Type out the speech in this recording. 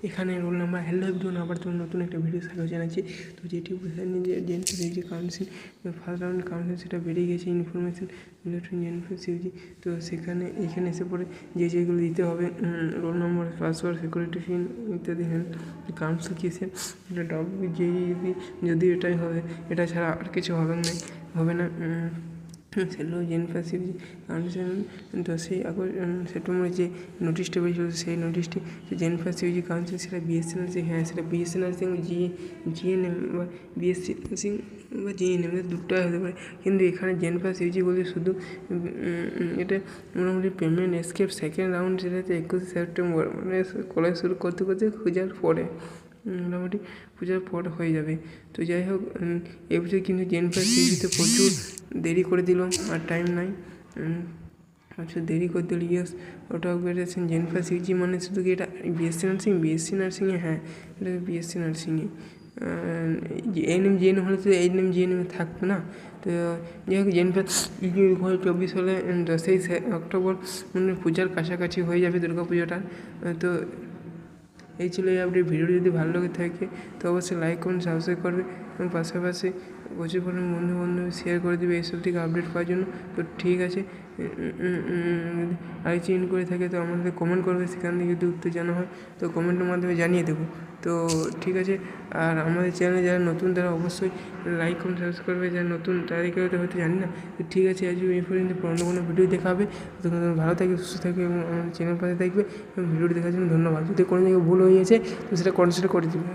এখানে roll number hello everyone, আবার তোমার নতুন একটা ভিডিও স্বাগত জানাচ্ছি। তো যেটি বুঝলেন যে জেনফিসিউজি কাউন্সিল ফার্স্ট রাউন্ড কাউন্সিল সেটা বেরিয়ে গেছে ইনফরমেশন জেনফিসিউজি। তো এখানে এসে পড়ে যেগুলো দিতে হবে, roll number, password, security pin ইত্যাদি। কাউন্সিল কিসে যদি এটাই হবে, এটা ছাড়া আর কিছু হবে না। সেগুলো জেনফিসিউজি কাউন্সিল 10ই সেপ্টেম্বরে যে নোটিশটা বেরিয়েছিল, সেই নোটিশটি জেনফিসিউজি কাউন্সিল সেটা বিএসসি নার্সিং, হ্যাঁ সেটা বিএসসি নার্সিং জিএনএম বা বিএসসি নার্সিং বা জিএনএম দুটোই হতে পারে। কিন্তু এখানে জেনফিসিউজি বলে শুধু এটা মোটামুটি পেমেন্ট এসকেপ সেকেন্ড রাউন্ড, সেটা হচ্ছে 21 সেপ্টেম্বর, মানে কলেজ শুরু করতে পূজার পরে, মোটামুটি পূজার পর হয়ে যাবে। তো যাই হোক, এবছর কিন্তু জেনফিসিউজিতে প্রচুর দেরি করে দিল, আর টাইম নাই, আচ্ছা দেরি করে দিল। ইয়েস, ওটা বেরিয়েছেন জেনফিসিউজি মানে শুধু কি এটা বিএসসি নার্সিংয়ে, হ্যাঁ এটা বিএসসি নার্সিংয়ে। এএনএম জিএনএম হলে তো এএনএম জিএনএম থাকবে না। তো যাই হোক, জেনফিসিউজি 2024 সালে 10ই অক্টোবর মানে পূজার কাছাকাছি হয়ে যাবে দুর্গা পুজোটা। তো এই ছিল এই আপডেট। ভিডিওটি যদি ভালো লাগে থাকে তো অবশ্যই লাইক করুন, সাবস্ক্রাইব করবে এবং পাশাপাশি প্রচুর পরিমাণে বন্ধু শেয়ার করে দেবে এইসব থেকে আপডেট পাওয়ার জন্য। তো ঠিক আছে, আর চেঞ্জ করে থাকে তো আমাদের কমেন্ট করবে, সেখান থেকে যদি উত্তর জানা হয় তো কমেন্টের মাধ্যমে জানিয়ে দেবো। তো ঠিক আছে, আর আমাদের চ্যানেলে যারা নতুন তারা অবশ্যই লাইক করুন, সাবস্ক্রাইব করবে, যারা নতুন তাদেরকে হয়তো জানি না। তো ঠিক আছে, আজ এই পর্যন্ত অন্য কোনো ভিডিও দেখা হবে। তখন ভালো থাকবে, সুস্থ থাকবে এবং আমাদের চ্যানেল পাশে থাকবে এবং ভিডিওটি দেখার জন্য ধন্যবাদ। যদি কোনো জায়গায় ভুল হয়ে গেছে তো সেটা কনসিডার করে দেবে।